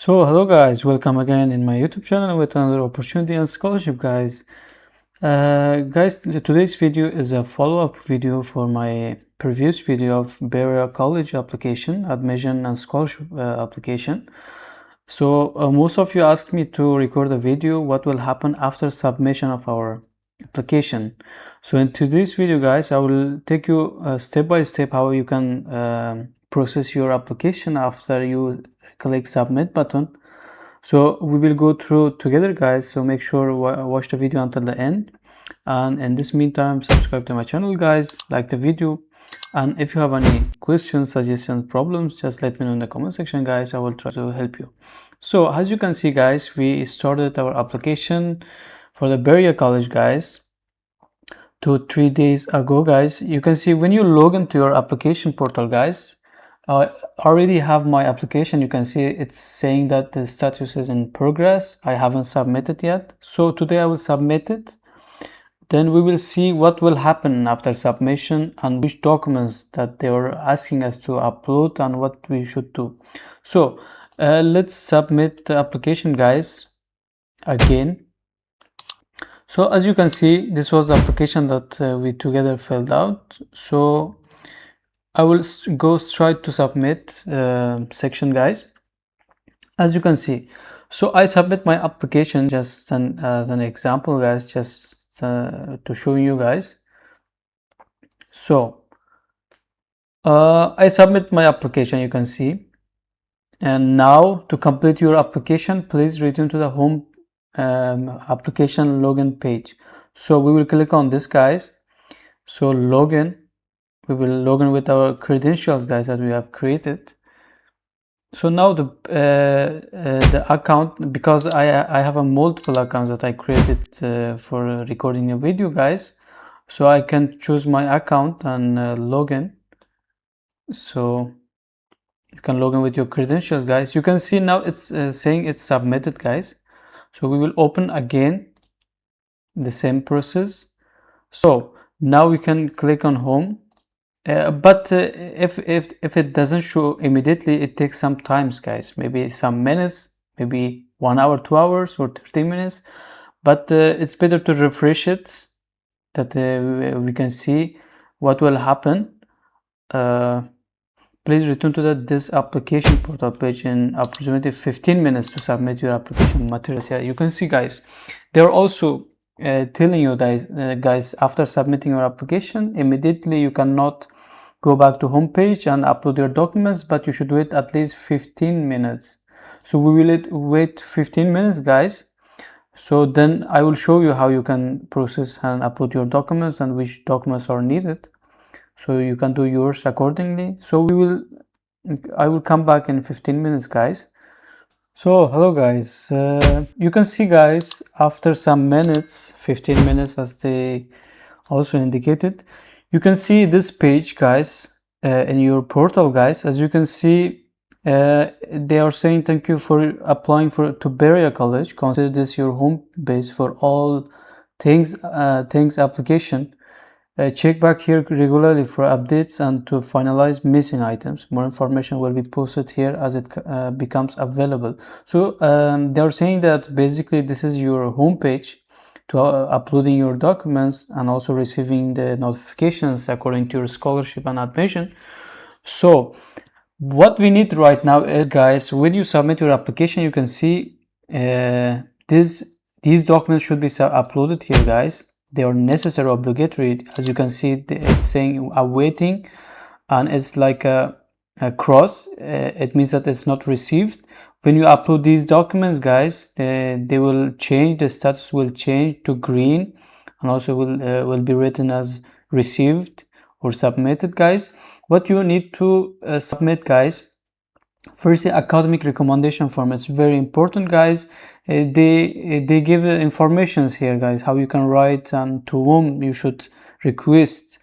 So hello guys, welcome again in my YouTube channel with another opportunity and scholarship guys. Guys, today's video is a follow-up video for my previous video of Berea College application, admission and scholarship application. So most of you asked me to record a video what will happen after submission of our application. So in today's video guys, I will take you step by step how you can process your application after you click submit button. So we will go through together guys, so make sure watch the video until the end, and in this meantime subscribe to my channel guys, like the video, and if you have any questions, suggestions, problems, just let me know in the comment section guys. I will try to help you. So as you can see guys, we started our application for the Berea College guys 2-3 days ago guys. You can see when you log into your application portal guys, I already have my application. You can see it's saying that the status is in progress. I haven't submitted yet, so today I will submit it. Then we will see what will happen after submission and which documents that they are asking us to upload and what we should do. So let's submit the application guys again. So as you can see, this was the application that we together filled out. So I will go straight to submit section guys. As you can see, so I submit my application just as an example guys, just to show you guys. So I submit my application, you can see, and now to complete your application, please return to the home application login page. So we will click on this guys. So login, we will log in with our credentials guys that we have created. So now the account, because I have a multiple accounts that I created for recording a video guys, so I can choose my account and log in. So you can log in with your credentials guys. You can see now it's saying it's submitted guys. So we will open again the same process. So now we can click on home. But if it doesn't show immediately, it takes some times guys, maybe some minutes, maybe 1 hour, 2 hours, or 30 minutes, but it's better to refresh it, that we can see what will happen. Please return to this application portal page in approximately 15 minutes to submit your application materials. Yeah, you can see guys, they're also telling you guys, after submitting your application, immediately you cannot go back to home page and upload your documents, but you should wait at least 15 minutes. So we will wait 15 minutes guys. So then I will show you how you can process and upload your documents and which documents are needed, so you can do yours accordingly. So I will come back in 15 minutes guys. So hello guys, you can see guys, after some minutes, 15 minutes as they also indicated, you can see this page guys in your portal guys. As you can see, they are saying thank you for applying to Berea College. Consider this your home base for all things application. Check back here regularly for updates and to finalize missing items. More information will be posted here as it becomes available. So they are saying that basically this is your home page to uploading your documents and also receiving the notifications according to your scholarship and admission. So what we need right now is guys, when you submit your application, you can see these documents should be uploaded here guys. They are necessary, obligatory. As you can see, it's saying awaiting, and it's like a cross. It means that it's not received. When you upload these documents guys, they will change, the status will change to green, and also will be written as received or submitted guys. What you need to submit guys, first, the academic recommendation form. It's very important guys. They give informations here guys, how you can write and to whom you should request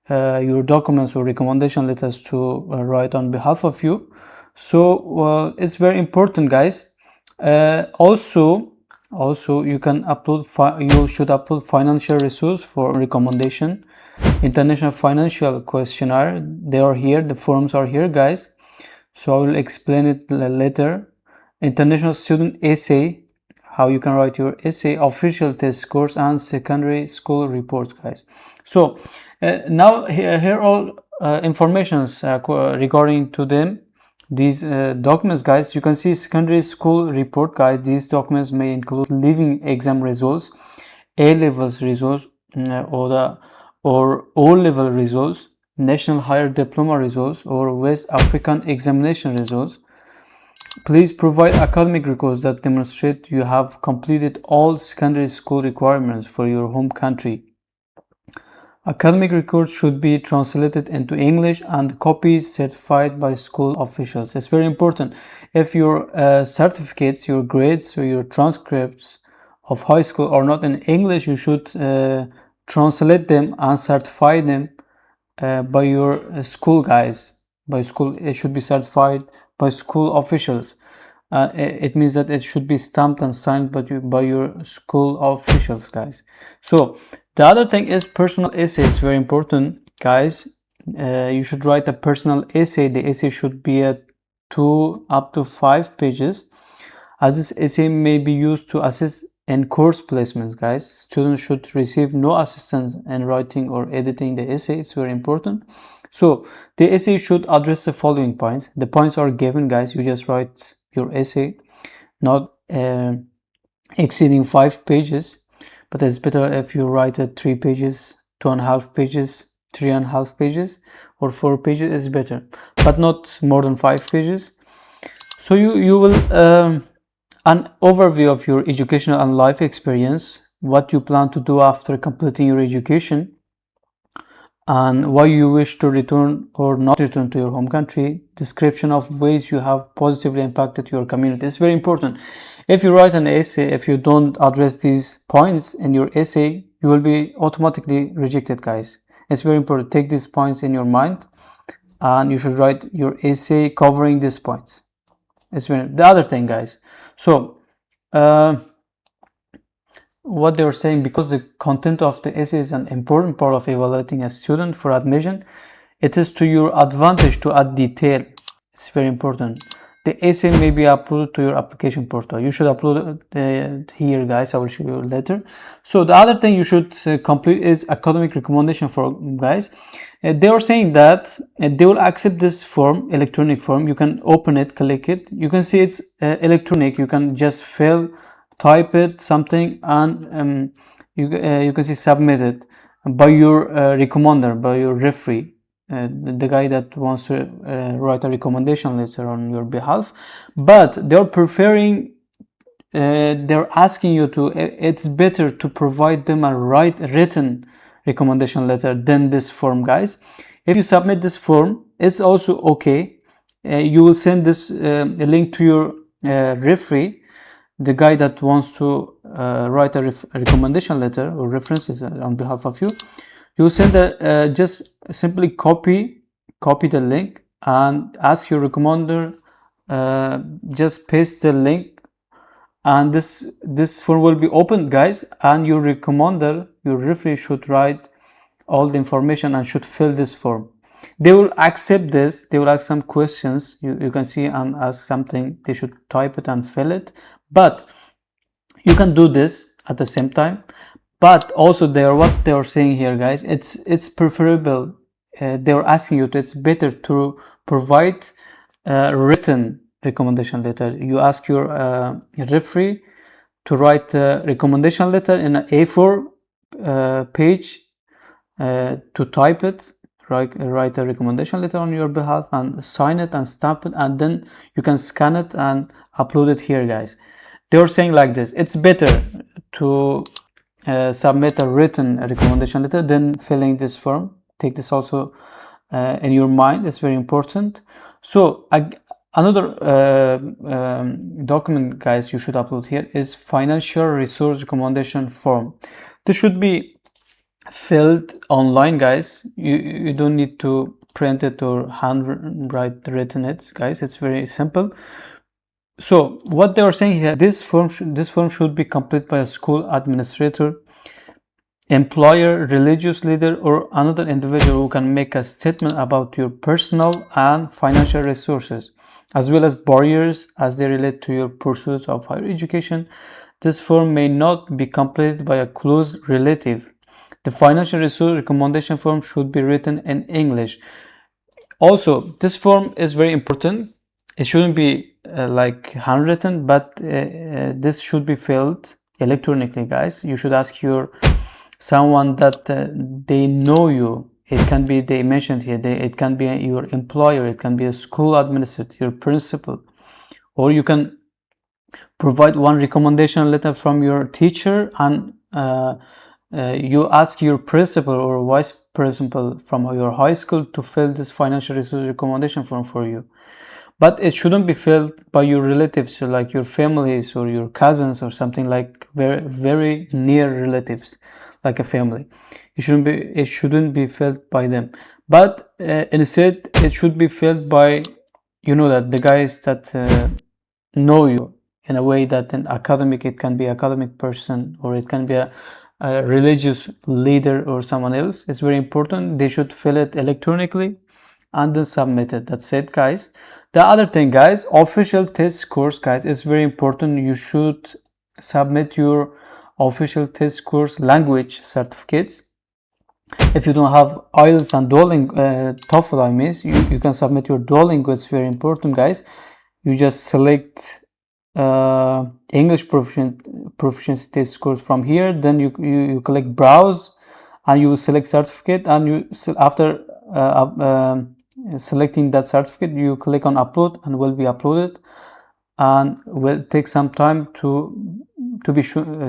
your documents or recommendation letters to write on behalf of you. So it's very important guys. Also you can you should upload financial resource for recommendation, international financial questionnaire. They are here, the forms are here guys. So I will explain it later. international student essay, how you can write your essay, official test scores, and secondary school reports, guys. So now here all informations regarding to them, these documents, guys. You can see secondary school report, guys. These documents may include leaving exam results, A-levels results, or O-level results, national higher diploma results, or West African examination results. Please provide academic records that demonstrate you have completed all secondary school requirements for your home country. Academic records should be translated into English and copies certified by school officials. It's very important. If your certificates, your grades, or your transcripts of high school are not in English, you should translate them and certify them by your school, guys. By school, it should be certified by school officials. It means that it should be stamped and signed by your school officials, guys. So the other thing is personal essay. It's very important, guys. You should write a personal essay. The essay should be at 2 up to 5 pages, as this essay may be used to assist in course placements, guys. Students should receive no assistance in writing or editing the essay. It's very important. So the essay should address the following points. The points are given, guys. You just write your essay, not exceeding 5 pages, but it's better if you write at 3 pages, 2.5 pages, 3.5 pages, or 4 pages is better, but not more than 5 pages. So you will an overview of your educational and life experience, what you plan to do after completing your education, and why you wish to return or not return to your home country, description of ways you have positively impacted your community. It's very important. If you write an essay, if you don't address these points in your essay, you will be automatically rejected, guys. It's very important. Take these points in your mind, and you should write your essay covering these points. It's very, the other thing, guys. So what they were saying, because the content of the essay is an important part of evaluating a student for admission, it is to your advantage to add detail. It's very important. The essay may be uploaded to your application portal. You should upload it here, guys. I will show you later. So the other thing you should complete is academic recommendation form, guys. They are saying that they will accept this form, electronic form. You can open it, click it. You can see it's electronic. You can just type it, something, and you can see submit it by your recommender, by your referee. The guy that wants to write a recommendation letter on your behalf, but they're preferring, they're asking you to, it's better to provide them a written recommendation letter than this form, guys. If you submit this form, it's also okay. You will send this link to your referee, the guy that wants to write a recommendation letter or references on behalf of you. You send just simply copy the link and ask your recommender, just paste the link, and this form will be opened, guys, and your recommender, your referee, should write all the information and should fill this form. They will accept this. They will ask some questions. You can see and ask something. They should type it and fill it, but you can do this at the same time. But also what they are saying here, guys, it's preferable. They are asking you to, it's better to provide a written recommendation letter. You ask your referee to write a recommendation letter in an A4 page, to type it, write a recommendation letter on your behalf and sign it and stamp it, and then you can scan it and upload it here, guys. They are saying like this: it's better to submit a written recommendation letter than filling this form. Take this also in your mind. It's very important. So another document, guys, you should upload here is financial resource recommendation form. This should be filled online, guys. You don't need to print it or written it, guys. It's very simple. So what they are saying here, this form should be completed by a school administrator, employer, religious leader, or another individual who can make a statement about your personal and financial resources. as well as barriers as they relate to your pursuit of higher education. This form may not be completed by a close relative. The financial resource recommendation form should be written in English. Also, this form is very important. It shouldn't be like handwritten, but this should be filled electronically, guys. You should ask your someone that they know you. It can be, they mentioned here, it can be your employer, it can be a school administrator, your principal, or you can provide one recommendation letter from your teacher, and you ask your principal or vice principal from your high school to fill this financial resource recommendation form for you. But it shouldn't be filled by your relatives, like your families or your cousins or something, like very, very near relatives, like a family. It shouldn't be filled by them. But instead, it should be filled by, that the guys that know you, in a way that an academic, it can be academic person, or it can be a religious leader or someone else. It's very important. They should fill it electronically and then submit it. That's it, guys. The other thing, guys, official test scores, guys, is very important. You should submit your official test scores language certificates. If you don't have IELTS and Duolingo, TOEFL, I mean, you can submit your Duolingo. It's very important, guys. You just select English proficiency test scores from here. Then you click browse, and you select certificate, and after selecting that certificate, you click on upload, and will be uploaded, and will take some time to be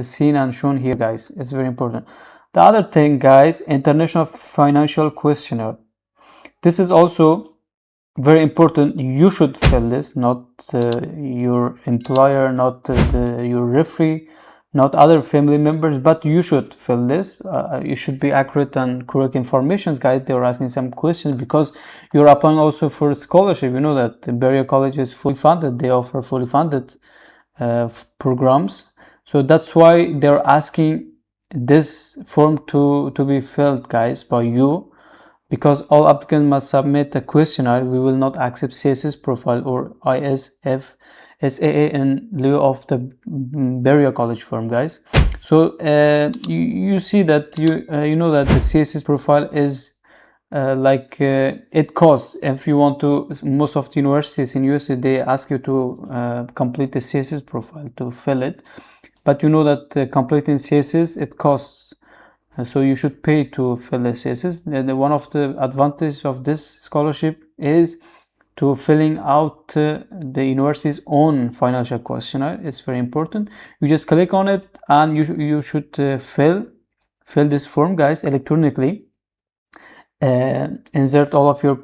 seen and shown here, guys. It's very important. The other thing, guys, international financial questionnaire. This is also very important. You should fill this, not your employer, not your referee, not other family members, but you should fill this. You should be accurate and correct information, guys. They are asking some questions because you're applying also for a scholarship. You know that Berea College is fully funded. They offer fully funded programs. So that's why they're asking this form to be filled, guys, by you, because all applicants must submit a questionnaire. We will not accept CSS profile or ISF SAA in lieu of the Berea College form, guys. So you see that you know that the CSS profile is it costs. If you want to, most of the universities in USA, they ask you to complete the CSS profile to fill it, but you know that completing CSS, it costs. So you should pay to fill the CSS. One of the advantages of this scholarship is to filling out the university's own financial questionnaire. It's very important. You just click on it, and you should fill this form, guys, electronically. Insert all of your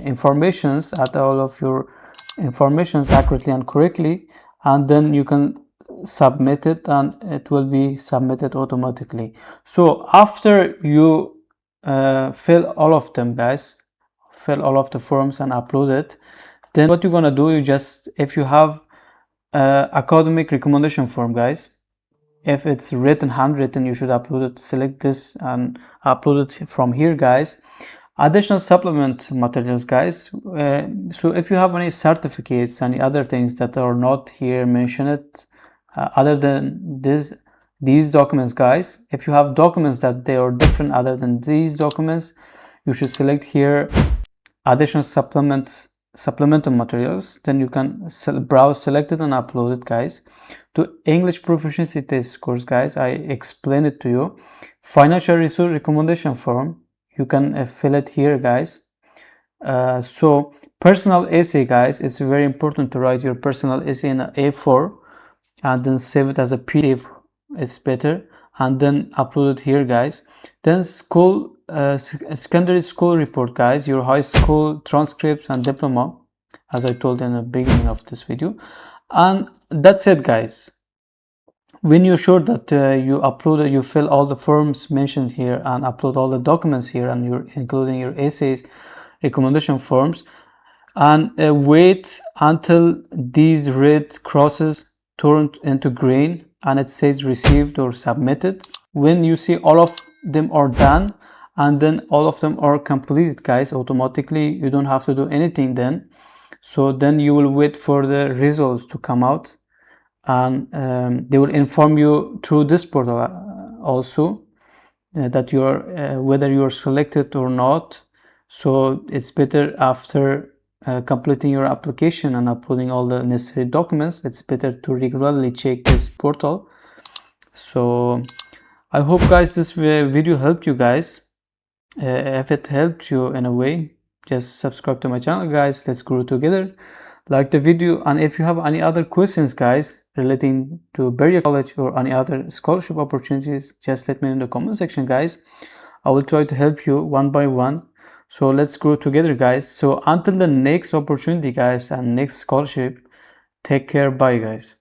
informations, add all of your informations accurately and correctly, and then you can submit it, and it will be submitted automatically. So after you fill all of them, guys, fill all of the forms and upload it, then what you're gonna do, if you have academic recommendation form, guys, if it's handwritten, you should upload it. Select this and upload it from here, guys. Additional supplement materials, guys. So if you have any certificates, any other things that are not here, mention it. Other than these documents, guys, if you have documents that they are different other than these documents, you should select here additional supplemental materials. Then you can browse, select it, and upload it, guys. To English proficiency test scores, guys, I explained it to you. Financial resource recommendation form, you can fill it here, guys. So personal essay, guys, it's very important to write your personal essay in an A4 and then save it as a PDF. It's better, and then upload it here, guys. Then secondary school report, guys, your high school transcripts and diploma, as I told in the beginning of this video. And that's it, guys. When you're sure that you fill all the forms mentioned here and upload all the documents here, and you're including your essays, recommendation forms, and wait until these red crosses turn into green and it says received or submitted. When you see all of them are done, and then all of them are completed, guys, automatically, you don't have to do anything, then So then you will wait for the results to come out, and they will inform you through this portal also that you're whether you're selected or not. So it's better after completing your application and uploading all the necessary documents, it's better to regularly check this portal. So I hope guys this video helped you guys. If it helped you in a way, just subscribe to my channel guys. Let's grow together. Like the video, and if you have any other questions guys relating to Berea College or any other scholarship opportunities, just let me know in the comment section guys. I will try to help you one by one. So let's grow together guys. So until the next opportunity guys and next scholarship, take care, bye guys.